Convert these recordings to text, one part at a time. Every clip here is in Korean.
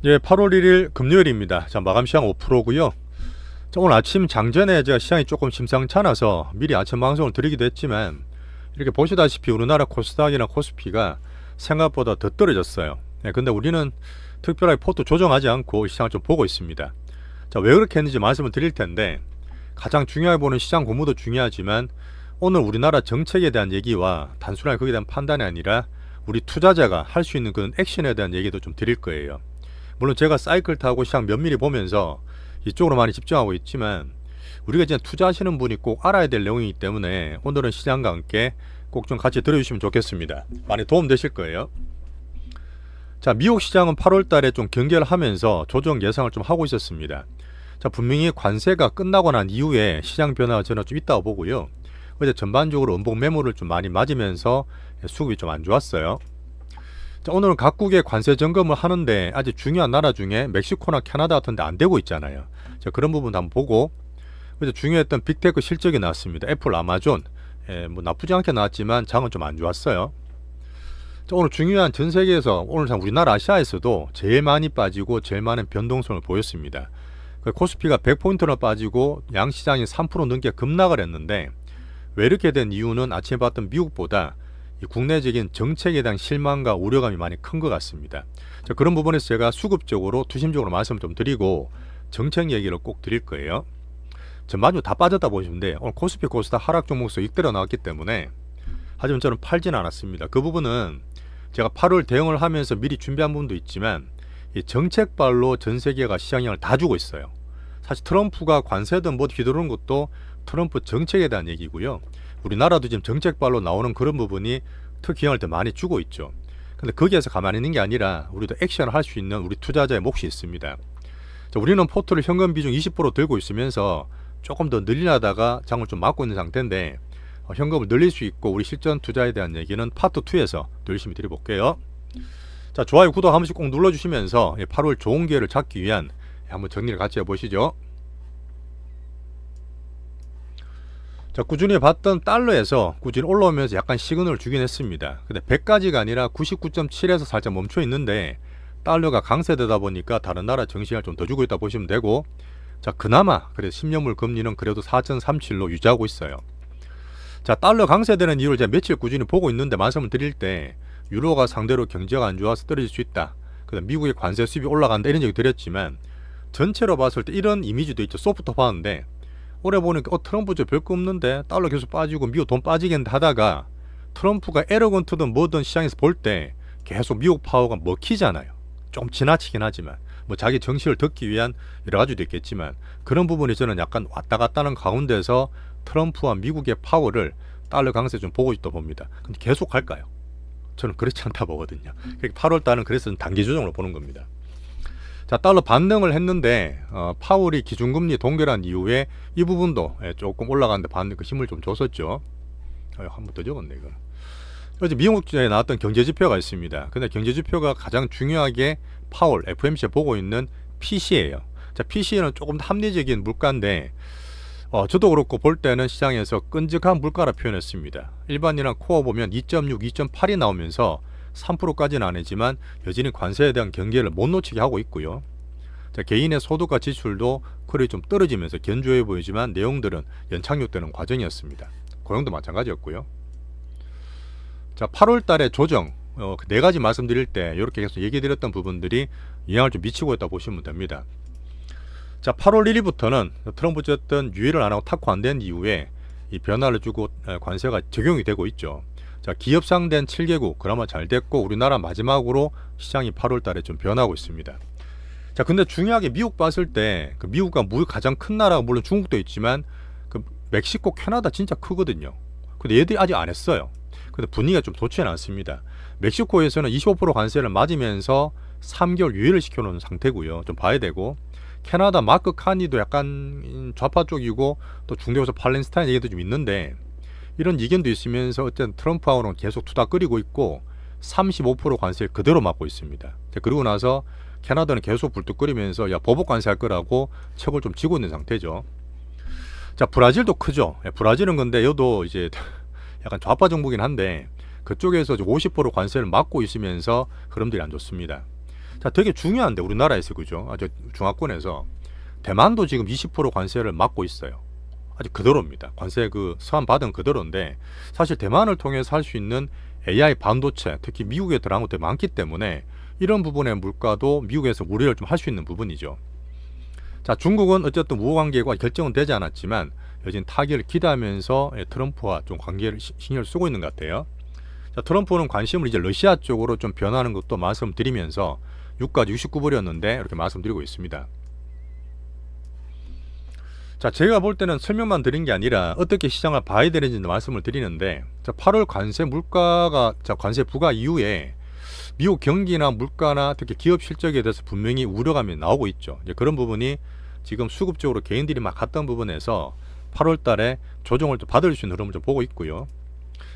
예, 8월 1일 금요일입니다. 자, 마감 시장 5%고요. 자, 오늘 아침 장전에 제가 시장이 조금 심상찮아서 미리 아침 방송을 드리기도 했지만 이렇게 보시다시피 우리나라 코스닥이나 코스피가 생각보다 더 떨어졌어요. 예, 근데 우리는 특별하게 포트 조정하지 않고 시장을 좀 보고 있습니다. 자, 왜 그렇게 했는지 말씀을 드릴 텐데 가장 중요하게 보는 시장 공부도 중요하지만 오늘 우리나라 정책에 대한 얘기와 단순하게 거기에 대한 판단이 아니라 우리 투자자가 할 수 있는 그런 액션에 대한 얘기도 좀 드릴 거예요. 물론 제가 사이클 타고 시장 면밀히 보면서 이쪽으로 많이 집중하고 있지만 우리가 진짜 투자하시는 분이 꼭 알아야 될 내용이기 때문에 오늘은 시장과 함께 꼭 좀 같이 들어주시면 좋겠습니다. 많이 도움 되실 거예요. 자, 미국 시장은 8월 달에 좀 경계를 하면서 조정 예상을 좀 하고 있었습니다. 자, 분명히 관세가 끝나고 난 이후에 시장 변화가 저는 좀 있다고 보고요. 어제 전반적으로 음봉 매물을 좀 많이 맞으면서 수급이 좀 안 좋았어요. 자, 오늘은 각국의 관세 점검을 하는데 아주 중요한 나라 중에 멕시코나 캐나다 같은 데 안 되고 있잖아요. 자, 그런 부분도 한번 보고 어제 중요했던 빅테크 실적이 나왔습니다. 애플, 아마존 뭐 나쁘지 않게 나왔지만 장은 좀 안 좋았어요. 자, 오늘 중요한 전 세계에서 오늘 참 우리나라 아시아에서도 제일 많이 빠지고 제일 많은 변동성을 보였습니다. 코스피가 100포인트나 빠지고 양시장이 3% 넘게 급락을 했는데 왜 이렇게 된 이유는 아침에 봤던 미국보다 이 국내적인 정책에 대한 실망과 우려감이 많이 큰 것 같습니다. 자, 그런 부분에서 제가 수급적으로 투심적으로 말씀을 좀 드리고 정책 얘기를 꼭 드릴 거예요. 전반적으로 다 빠졌다 보시면 돼요. 오늘 코스피 코스닥 하락 종목수 익대로 나왔기 때문에 하지만 저는 팔지는 않았습니다. 그 부분은 제가 8월 대응을 하면서 미리 준비한 부분도 있지만 이 정책발로 전 세계가 시장량을 다 주고 있어요. 사실 트럼프가 관세든 뭐 휘두르는 것도 트럼프 정책에 대한 얘기고요. 우리나라도 지금 정책발로 나오는 그런 부분이 특기형을 더 많이 주고 있죠. 근데 거기에서 가만히 있는 게 아니라 우리도 액션을 할 수 있는 우리 투자자의 몫이 있습니다. 자, 우리는 포트를 현금 비중 20% 들고 있으면서 조금 더 늘리려다가 장을 좀 막고 있는 상태인데 현금을 늘릴 수 있고 우리 실전 투자에 대한 얘기는 파트 2에서 더 열심히 드려볼게요. 자, 좋아요, 구독 한 번씩 꼭 눌러주시면서 8월 좋은 기회를 잡기 위한 한번 정리를 같이 해보시죠. 자, 꾸준히 봤던 달러에서 꾸준히 올라오면서 약간 시그널을 주긴 했습니다. 근데 100까지가 아니라 99.7에서 살짝 멈춰 있는데 달러가 강세되다 보니까 다른 나라 정신을 좀 더 주고 있다 보시면 되고, 자, 그나마 그래도 10년물 금리는 그래도 4.37로 유지하고 있어요. 자, 달러 강세되는 이유를 제가 며칠 꾸준히 보고 있는데 말씀을 드릴 때 유로가 상대로 경제가 안 좋아서 떨어질 수 있다, 그다음 미국의 관세 수입이 올라간다, 이런 얘기 드렸지만 전체로 봤을 때 이런 이미지도 있죠. 소프트 파워인데 올해 보니까 트럼프 저 별거 없는데 달러 계속 빠지고 미국 돈 빠지겠는데 하다가 트럼프가 에러건트든 뭐든 시장에서 볼 때 계속 미국 파워가 먹히잖아요. 좀 지나치긴 하지만 뭐 자기 정신을 듣기 위한 여러 가지도 있겠지만 그런 부분이 저는 약간 왔다 갔다 하는 가운데서 트럼프와 미국의 파워를 달러 강세 좀 보고 있다 봅니다. 근데 계속 갈까요? 저는 그렇지 않다 보거든요. 8월 달은 그래서 단기 조정으로 보는 겁니다. 자, 달러 반등을 했는데 파월이 기준금리 동결한 이후에 이 부분도 조금 올라가는데 반등 그 힘을 좀 줬었죠. 한 번 더 적었네 이거. 어제 미국에 나왔던 경제지표가 있습니다. 근데 경제지표가 가장 중요하게 파월 FOMC가 보고 있는 PC예요. 자, PC는 조금 합리적인 물가인데 저도 그렇고 볼 때는 시장에서 끈적한 물가라 표현했습니다. 일반이랑 코어 보면 2.6, 2.8이 나오면서 3%까지는 아니지만 여전히 관세에 대한 경계를 못 놓치게 하고 있고요. 자, 개인의 소득과 지출도 그리 좀 떨어지면서 견조해 보이지만 내용들은 연착륙되는 과정이었습니다. 고용도 마찬가지였고요. 자, 8월 달에 조정 네 가지 말씀드릴 때 이렇게 계속 얘기 드렸던 부분들이 영향을 좀 미치고 있다 보시면 됩니다. 자, 8월 1일부터는 트럼프 어쨌든 유예를 안 하고 탁구 안 된 이후에 이 변화를 주고 관세가 적용이 되고 있죠. 자, 기업 상대는 7개국 그나마 잘 됐고 우리나라 마지막으로 시장이 8월 달에 좀 변하고 있습니다. 자, 근데 중요하게 미국 봤을 때 그 미국과 가장 큰 나라가 물론 중국도 있지만 그 멕시코, 캐나다 진짜 크거든요. 근데 얘들이 아직 안 했어요. 근데 분위기가 좀 좋지는 않습니다. 멕시코에서는 25% 관세를 맞으면서 3개월 유예를 시켜놓은 상태고요. 좀 봐야 되고, 캐나다 마크 카니도 약간 좌파 쪽이고 또 중도에서 팔레스타인 얘기도 좀 있는데 이런 이견도 있으면서 어쨌든 트럼프하고는 계속 투닥거리고 있고 35% 관세를 그대로 맞고 있습니다. 그리고 나서 캐나다는 계속 불뚝거리면서 야, 보복 관세할 거라고 척을 좀 쥐고 있는 상태죠. 자, 브라질도 크죠. 브라질은 근데 여도 이제 약간 좌파 정부긴 한데 그쪽에서 50% 관세를 막고 있으면서 흐름들이 안 좋습니다. 자, 되게 중요한데 우리나라에서 그죠? 아주 중화권에서 대만도 지금 20% 관세를 막고 있어요. 아직 그대로입니다. 관세 그 서한 받은 그대로인데 사실 대만을 통해서 할 수 있는 AI 반도체 특히 미국에 들어간 것들이 많기 때문에 이런 부분의 물가도 미국에서 우려를 좀 할 수 있는 부분이죠. 자, 중국은 어쨌든 우호관계가 결정은 되지 않았지만 여진 타결을 기대하면서 트럼프와 좀 관계를 신경을 쓰고 있는 것 같아요. 자, 트럼프는 관심을 이제 러시아 쪽으로 좀 변하는 것도 말씀드리면서 유가지 69불이었는데 이렇게 말씀드리고 있습니다. 자, 제가 볼 때는 설명만 드린 게 아니라 어떻게 시장을 봐야 되는지 말씀을 드리는데, 자, 8월 관세 물가가, 자, 관세 부과 이후에 미국 경기나 물가나 특히 기업 실적에 대해서 분명히 우려감이 나오고 있죠. 이제 그런 부분이 지금 수급적으로 개인들이 막 갔던 부분에서 8월 달에 조정을 좀 받을 수 있는 흐름을 좀 보고 있고요.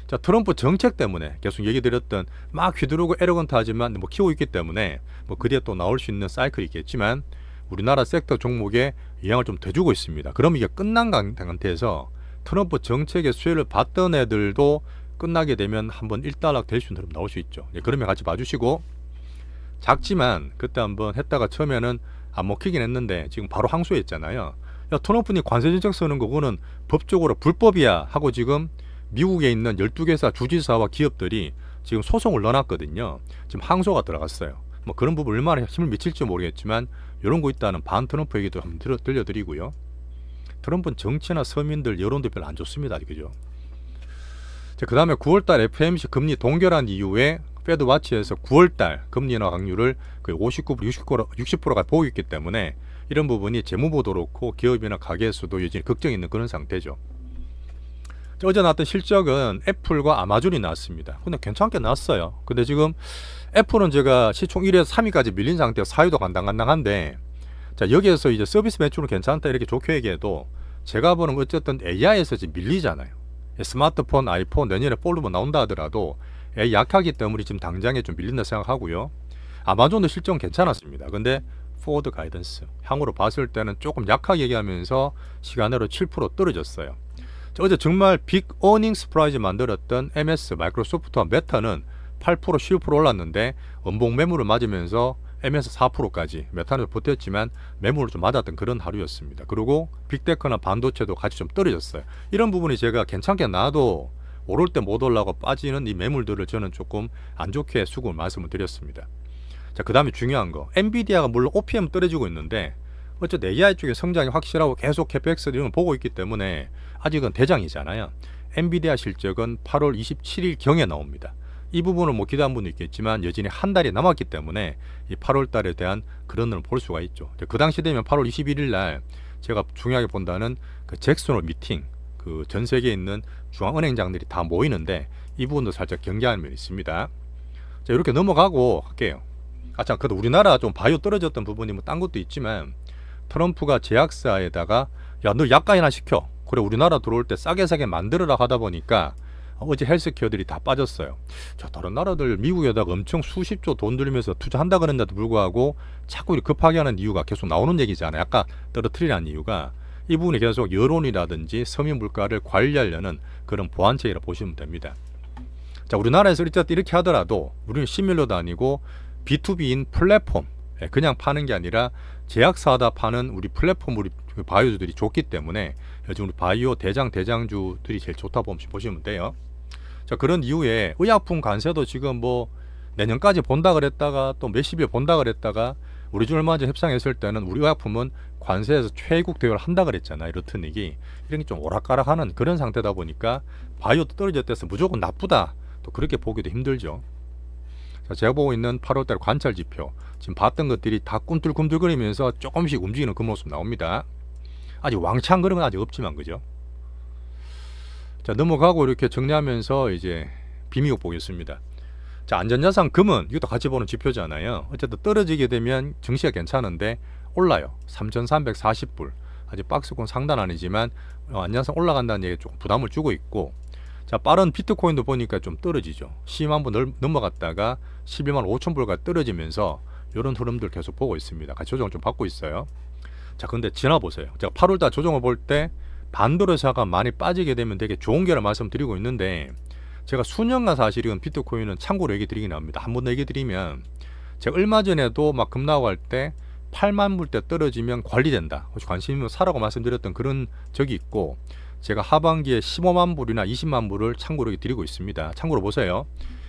자, 트럼프 정책 때문에 계속 얘기 드렸던 막 휘두르고 에러건트 하지만 뭐 키우고 있기 때문에 뭐 그 뒤에 또 나올 수 있는 사이클이 있겠지만 우리나라 섹터 종목에 영향을 좀 더 주고 있습니다. 그럼 이게 끝난 상태에서 트럼프 정책의 수혜를 받던 애들도 끝나게 되면 한번 일단락 될 수 있는 흐름 나올 수 있죠. 그러면 같이 봐주시고, 작지만 그때 한번 했다가 처음에는 안 먹히긴 했는데 지금 바로 항소했잖아요. 야, 트럼프니 관세 정책 쓰는 거 그거는 법적으로 불법이야 하고 지금 미국에 있는 12개사 주지사와 기업들이 지금 소송을 넣어놨거든요. 지금 항소가 들어갔어요. 뭐 그런 부분 얼마나 힘을 미칠지 모르겠지만 이런 거 있다는 반 트럼프 얘기도 한번 들려드리고요. 트럼프는 정치나 서민들 여론도 별로 안 좋습니다. 그죠? 그 다음에 9월달 FOMC 금리 동결한 이후에 페드 와치에서 9월달 금리 인하 확률을 거의 59%, 60%가 보고 있기 때문에 이런 부분이 재무부도 그렇고 기업이나 가게에서도 여전히 걱정이 있는 그런 상태죠. 어제 나왔던 실적은 애플과 아마존이 나왔습니다. 근데 괜찮게 나왔어요. 근데 지금 애플은 제가 시총 1위에서 3위까지 밀린 상태에서 4위도 간당간당한데, 자, 여기에서 이제 서비스 매출은 괜찮다 이렇게 좋게 얘기해도 제가 보는 어쨌든 AI에서 지금 밀리잖아요. 스마트폰, 아이폰 내년에 폴로만 나온다 하더라도 AI 약하기 때문에 지금 당장에 좀 밀린다 생각하고요. 아마존도 실적은 괜찮았습니다. 근데 포워드 가이던스 향후로 봤을 때는 조금 약하게 얘기하면서 시간으로 7% 떨어졌어요. 자, 어제 정말 빅 어닝 스프라이즈 만들었던 MS, 마이크로소프트와 메타는 8%, 11% 올랐는데 원봉 매물을 맞으면서 MS 4%까지 메타는 버텼지만 매물을 좀 맞았던 그런 하루였습니다. 그리고 빅테크나 반도체도 같이 좀 떨어졌어요. 이런 부분이 제가 괜찮게 나도 오를 때 못 올라고 빠지는 이 매물들을 저는 조금 안 좋게 수급을 말씀을 드렸습니다. 자, 그 다음에 중요한 거, 엔비디아가 물론 OPM 떨어지고 있는데 어쨌든 AI 쪽의 성장이 확실하고 계속 캐펙스 이런 걸 보고 있기 때문에 아직은 대장이잖아요. 엔비디아 실적은 8월 27일 경에 나옵니다. 이 부분을 뭐 기대한 분도 있겠지만 여전히 한 달이 남았기 때문에 이 8월 달에 대한 그런 걸 볼 수가 있죠. 그 당시 되면 8월 21일 날 제가 중요하게 본다는 그 잭슨홀 미팅, 그 전 세계에 있는 중앙은행장들이 다 모이는데 이 부분도 살짝 경계하는 면이 있습니다. 자, 이렇게 넘어가고 할게요. 아, 참, 그래도 우리나라 좀 바이오 떨어졌던 부분이 뭐 딴 것도 있지만 트럼프가 제약사에다가 야, 너 약가이나 시켜. 그래, 우리나라 들어올 때 싸게 만들어라 하다 보니까 어제 헬스케어들이 다 빠졌어요. 저 다른 나라들 미국에다가 엄청 수십조 돈 들이면서 투자한다 그랬는데도 불구하고 자꾸 이렇게 급하게 하는 이유가 계속 나오는 얘기잖아요. 아까 떨어뜨리라는 이유가 이 부분이 계속 여론이라든지 서민 물가를 관리하려는 그런 보완책이라 보시면 됩니다. 자, 우리나라에서 이렇게 하더라도 우리는 시밀러도 아니고 B2B인 플랫폼, 그냥 파는 게 아니라 제약사다 파는 우리 플랫폼 우리 바이오주들이 좋기 때문에 요즘 우리 바이오 대장주들이 제일 좋다 보시면 돼요. 자, 그런 이후에 의약품 관세도 지금 뭐 내년까지 본다 그랬다가 또 몇십일 본다 그랬다가 우리 중 얼마 전에 협상했을 때는 우리 의약품은 관세에서 최국 대우를 한다 그랬잖아요. 이렇듯이 이런 게 좀 오락가락하는 그런 상태다 보니까 바이오도 떨어졌대서 무조건 나쁘다 또 그렇게 보기도 힘들죠. 자, 제가 보고 있는 8월달 관찰 지표 지금 봤던 것들이 다 꿈틀꿈틀거리면서 조금씩 움직이는 그 모습 나옵니다. 아직 왕창 그런 건 아직 없지만 그죠. 자, 넘어가고 이렇게 정리하면서 이제 비미국 보겠습니다. 자, 안전자산 금은 이것도 같이 보는 지표잖아요. 어쨌든 떨어지게 되면 증시가 괜찮은데 올라요. 3,340불. 아직 박스권 상단 아니지만 안전자산 올라간다는 얘기에 조금 부담을 주고 있고, 자, 빠른 비트코인도 보니까 좀 떨어지죠. 12만 분 넘어갔다가 12만 5천 불까지 떨어지면서 이런 흐름들 계속 보고 있습니다. 같이 조정 좀 받고 있어요. 자, 근데 지나보세요. 제가 8월달 조정을 볼 때 반도체가 많이 빠지게 되면 되게 좋은 게라 말씀드리고 있는데 제가 수년간 사실은 비트코인은 참고로 얘기 드리긴 합니다. 한 번 더 얘기 드리면 제가 얼마 전에도 막 급락하고 할 때 8만 불대 떨어지면 관리된다. 혹시 관심 있으면 사라고 말씀드렸던 그런 적이 있고, 제가 하반기에 15만 불이나 20만 불을 참고로 드리고 있습니다. 참고로 보세요.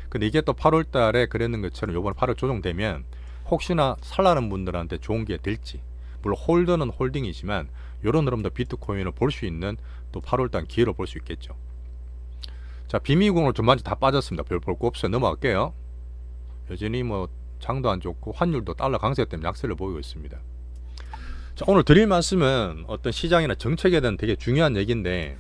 근데 이게 또 8월 달에 그랬는 것처럼 요번에 8월 조정되면 혹시나 살라는 분들한테 좋은 게 될지, 물론 홀더는 홀딩이지만 요런 흐름도 비트코인을 볼 수 있는 또 8월 달 기회로 볼 수 있겠죠. 자, 비미국으로 전반적으로 다 빠졌습니다. 별 볼 거 없어요. 넘어갈게요. 여전히 뭐 장도 안 좋고 환율도 달러 강세 때문에 약세를 보이고 있습니다. 자, 오늘 드릴 말씀은 어떤 시장이나 정책에 대한 되게 중요한 얘기인데,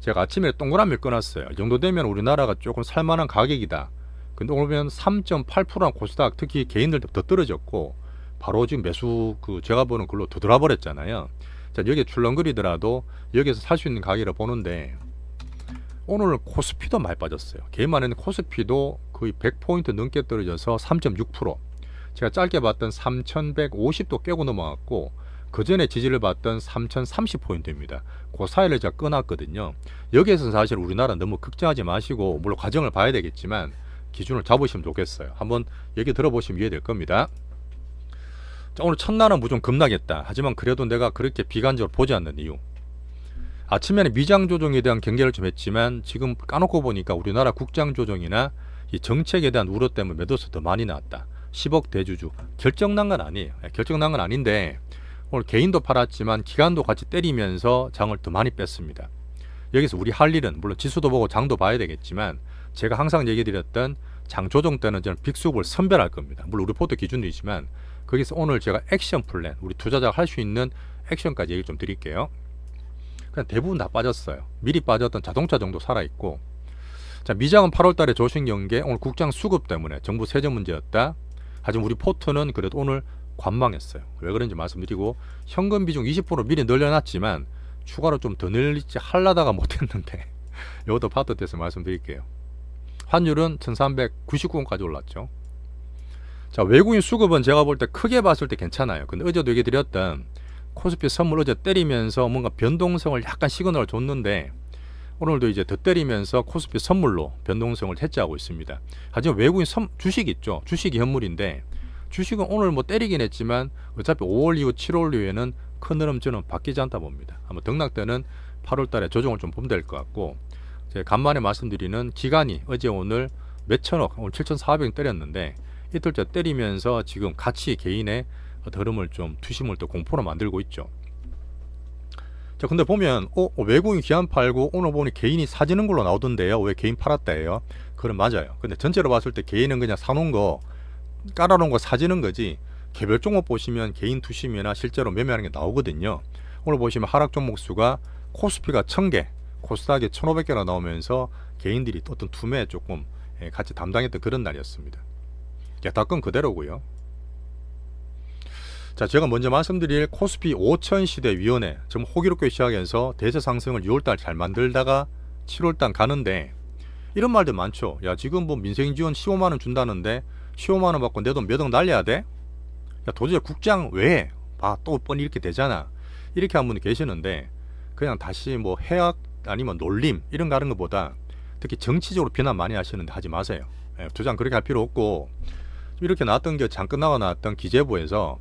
제가 아침에 동그라미를 꺼놨어요. 이 정도 되면 우리나라가 조금 살만한 가격이다. 근데 오늘 보면 3.8%란 코스닥, 특히 개인들도 더 떨어졌고 바로 지금 매수 제가 보는 글로 더 들어버렸잖아요. 자, 여기에 출렁거리더라도 여기서 살 수 있는 가격을 보는데, 오늘 코스피도 많이 빠졌어요. 개인만 했는 코스피도 거의 100포인트 넘게 떨어져서 3.6%. 제가 짧게 봤던 3150도 깨고 넘어갔고, 그 전에 지지를 봤던 3030포인트입니다. 그 사이를 제가 끊었거든요. 여기에서는 사실 우리나라 너무 걱정하지 마시고, 물론 과정을 봐야 되겠지만 기준을 잡으시면 좋겠어요. 한번 얘기 들어보시면 이해될 겁니다. 자, 오늘 첫날은 무조건 급락했다. 하지만 그래도 내가 그렇게 비관적으로 보지 않는 이유, 아침에는 미장 조정에 대한 경계를 좀 했지만 지금 까놓고 보니까 우리나라 국장 조정이나 이 정책에 대한 우려 때문에 매도수 더 많이 나왔다. 10억 대주주 결정난 건 아니에요. 결정난 건 아닌데 오늘 개인도 팔았지만 기관도 같이 때리면서 장을 더 많이 뺐습니다. 여기서 우리 할 일은, 물론 지수도 보고 장도 봐야 되겠지만 제가 항상 얘기 드렸던 장 조정 때는 저는 빅수급을 선별할 겁니다. 물론 리포트 기준도 있지만 거기서 오늘 제가 액션 플랜, 우리 투자자가 할 수 있는 액션까지 얘기 좀 드릴게요. 그냥 대부분 다 빠졌어요. 미리 빠졌던 자동차 정도 살아있고, 자, 미장은 8월 달에 조정한 게 오늘 국장 수급 때문에 정부 세제 문제였다. 하지만 우리 포트는 그래도 오늘 관망했어요. 왜 그런지 말씀드리고, 현금 비중 20% 미리 늘려놨지만 추가로 좀 더 늘리지 하려다가 못했는데 이것도 파트 돼서 말씀드릴게요. 환율은 1399원까지 올랐죠. 자, 외국인 수급은 제가 볼 때 크게 봤을 때 괜찮아요. 근데 어제도 얘기 드렸던 코스피 선물 어제 때리면서 뭔가 변동성을 약간 시그널을 줬는데 오늘도 이제 더 때리면서 코스피 선물로 변동성을 해체하고 있습니다. 하지만 외국인 주식 있죠. 주식이 현물인데 주식은 오늘 뭐 때리긴 했지만 어차피 5월 이후 7월 이후에는 큰 흐름 저는 바뀌지 않다 봅니다. 아마 등락 때는 8월 달에 조정을 좀 보면 될 것 같고, 제가 간만에 말씀드리는 기간이 어제 오늘 몇천억, 오늘 7,400원 때렸는데 이틀째 때리면서 지금 같이 개인의 흐름을 좀 투심을 또 공포로 만들고 있죠. 자, 근데 보면 외국인 기관 팔고 오늘 보니 개인이 사지는 걸로 나오던데요. 왜 개인 팔았다예요? 그건 맞아요. 근데 전체로 봤을 때 개인은 그냥 사놓은 거, 깔아놓은 거 사지는 거지, 개별 종목 보시면 개인 투심이나 실제로 매매하는 게 나오거든요. 오늘 보시면 하락 종목 수가 코스피가 1000개, 코스닥이 1500개나 나오면서 개인들이 어떤 투매에 조금 같이 담당했던 그런 날이었습니다. 다 그대로고요. 자, 제가 먼저 말씀드릴 코스피 5000시대위원회 지금 호기롭게 시작해서 대세 상승을 6월달 잘 만들다가 7월달 가는데 이런 말들 많죠. 야, 지금 뭐 민생지원 15만원 준다는데 15만원 받고 내 돈 몇 억 날려야 돼? 야, 도대체 국장 왜? 또 뻔히 이렇게 되잖아. 이렇게 한 분이 계시는데 그냥 다시 뭐 해악 아니면 놀림 이런 거 하는 것보다 특히 정치적으로 비난 많이 하시는데 하지 마세요. 투자는 그렇게 할 필요 없고, 이렇게 나왔던 게 잠깐 나왔던 기재부에서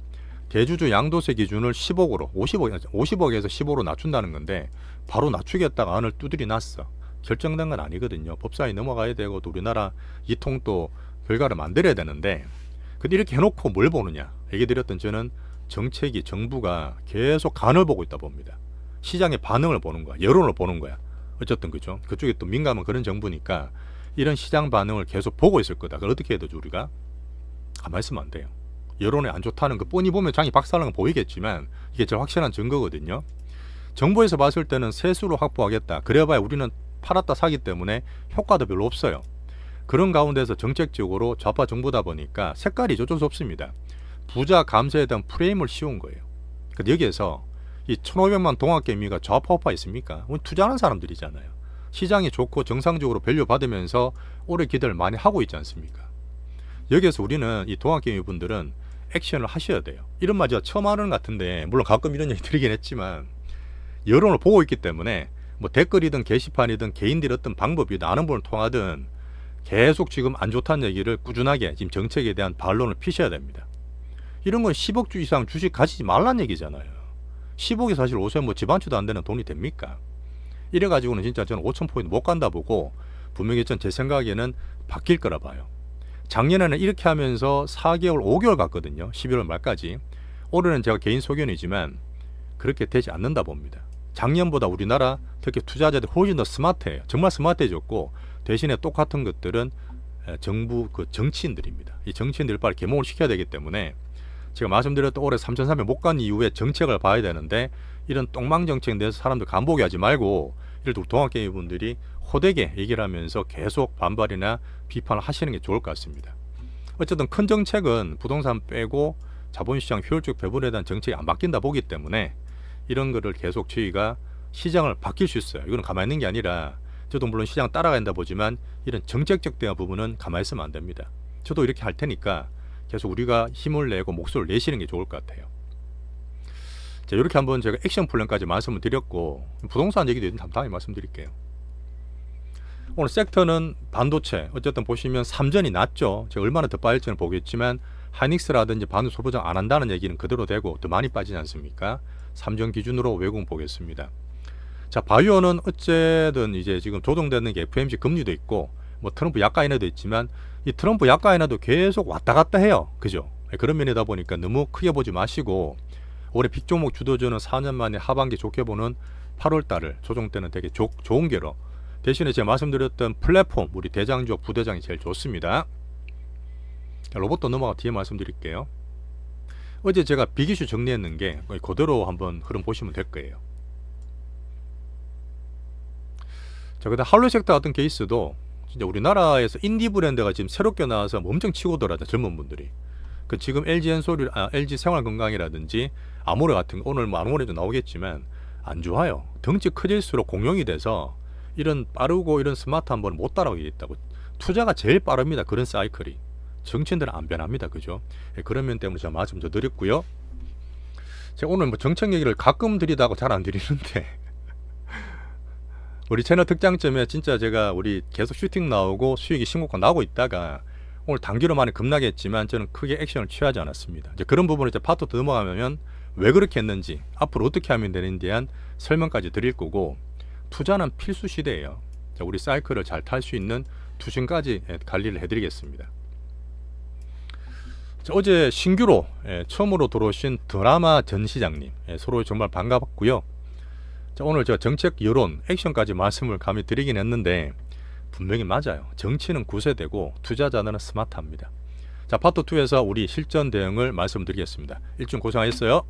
대주주 양도세 기준을 10억으로 50억에서 15로 낮춘다는 건데 바로 낮추겠다가 안을 두드리 놨어. 결정된 건 아니거든요. 법사위 넘어가야 되고 또 우리나라 이통도 결과를 만들어야 되는데, 근데 이렇게 해놓고 뭘 보느냐. 얘기 드렸던 저는 정책이, 정부가 계속 간을 보고 있다 봅니다. 시장의 반응을 보는 거야. 여론을 보는 거야. 어쨌든 그죠. 그쪽에 또 민감한 그런 정부니까 이런 시장 반응을 계속 보고 있을 거다. 그걸 어떻게 해야 되죠 우리가? 가만히 있으면 안 돼요. 여론이 안 좋다는 거 뻔히 보면 장이 박살나는 거 보이겠지만 이게 제일 확실한 증거거든요. 정부에서 봤을 때는 세수로 확보하겠다. 그래봐야 우리는 팔았다 사기 때문에 효과도 별로 없어요. 그런 가운데서 정책적으로 좌파 정부다 보니까 색깔이 어쩔 수 없습니다. 부자 감세에 대한 프레임을 씌운 거예요. 근데 여기에서 이 1500만 동학개미가 좌파우파 있습니까? 투자하는 사람들이잖아요. 시장이 좋고 정상적으로 밸류 받으면서 오래 기대를 많이 하고 있지 않습니까? 여기에서 우리는 이 동학개미 분들은 액션을 하셔야 돼요. 이런 말 제가 처음 하는 것 같은데, 물론 가끔 이런 얘기 드리긴 했지만 여론을 보고 있기 때문에 뭐 댓글이든 게시판이든 개인들이 어떤 방법이든 아는 분을 통하든 계속 지금 안 좋다는 얘기를 꾸준하게 지금 정책에 대한 반론을 피셔야 됩니다. 이런 건 10억 주 이상 주식 가지지 말란 얘기잖아요. 10억이 사실 요새 뭐 집 한 채도 안 되는 돈이 됩니까? 이래가지고는 진짜 저는 5,000포인트 못 간다 보고 분명히 전 제 생각에는 바뀔 거라 봐요. 작년에는 이렇게 하면서 4개월, 5개월 갔거든요. 11월 말까지. 올해는 제가 개인 소견이지만 그렇게 되지 않는다 봅니다. 작년보다 우리나라 특히 투자자들 훨씬 더 스마트해요. 정말 스마트해졌고 대신에 똑같은 것들은 정부 그 정치인들입니다. 이 정치인들 빨리 개몽을 시켜야 되기 때문에 제가 말씀드렸던 올해 3,300 못 간 이후에 정책을 봐야 되는데 이런 똥망 정책에 대해서 사람들 간보게 하지 말고 예를 들어 동학개미 분들이 호되게 얘기를 하면서 계속 반발이나 비판을 하시는 게 좋을 것 같습니다. 어쨌든 큰 정책은 부동산 빼고 자본시장 효율적 배분에 대한 정책이 안 바뀐다 보기 때문에 이런 거를 계속 저희가 시장을 바뀔 수 있어요. 이거는 가만히 있는 게 아니라 저도 물론 시장 따라간다 보지만 이런 정책적 대한 부분은 가만히 있으면 안 됩니다. 저도 이렇게 할 테니까 계속 우리가 힘을 내고 목소리를 내시는 게 좋을 것 같아요. 자, 이렇게 한번 제가 액션 플랜까지 말씀을 드렸고 부동산 얘기도 다음에 말씀드릴게요. 오늘 섹터는 반도체 어쨌든 보시면 3전이 낮죠. 제가 얼마나 더 빠질지는 보겠지만 하이닉스라든지 반도체 소비장 안 한다는 얘기는 그대로 되고 더 많이 빠지지 않습니까? 3전 기준으로 외국 보겠습니다. 자, 바이오는 어쨌든 이제 지금 조정되는 게 FMC 금리도 있고 뭐 트럼프 약가 인하도 있지만 이 트럼프 약가 인하도 계속 왔다 갔다 해요. 그죠? 그런 면이다 보니까 너무 크게 보지 마시고 올해 빅 종목 주도주는 4년 만에 하반기 좋게 보는 8월 달을 조정 때는 되게 좋은 게로 대신에 제가 말씀드렸던 플랫폼 우리 대장주와 부대장이 제일 좋습니다. 로봇도 넘어가 뒤에 말씀드릴게요. 어제 제가 빅이슈 정리했는 게 그대로 한번 흐름 보시면 될 거예요. 자, 그다음 한류 섹터 같은 케이스도 진짜 우리나라에서 인디 브랜드가 지금 새롭게 나와서 엄청 치고 돌아다 젊은 분들이. 그 지금 LG 엔솔, LG 생활건강이라든지 아모레 같은 거 오늘 뭐 아모레도 나오겠지만 안 좋아요. 덩치 커질수록 공룡이 돼서 이런 빠르고 이런 스마트한 걸 못 따라가게 있다고. 투자가 제일 빠릅니다. 그런 사이클이. 정치인들은 안 변합니다. 그죠? 그런 면 때문에 제가 말씀 더 드렸고요. 제가 오늘 뭐 정책 얘기를 가끔 드리다고 잘 안 드리는데 우리 채널 특장점에 진짜 제가 우리 계속 슈팅 나오고 수익이 신고가 나오고 있다가 오늘 단기로 많이 급락했지만 저는 크게 액션을 취하지 않았습니다. 이제 그런 부분을 이제 파트 넘어가면 왜 그렇게 했는지 앞으로 어떻게 하면 되는지에 대한 설명까지 드릴 거고 투자는 필수 시대예요. 자, 우리 사이클을 잘 탈 수 있는 투신까지 관리를 해드리겠습니다. 자, 어제 신규로 처음으로 들어오신 드라마 전 시장님 서로 정말 반가웠고요. 자, 오늘 제가 정책 여론 액션까지 말씀을 감히 드리긴 했는데 분명히 맞아요. 정치는 구세되고 투자자들은 스마트합니다. 자, 파트 2에서 우리 실전 대응을 말씀드리겠습니다. 일중 고생하셨어요.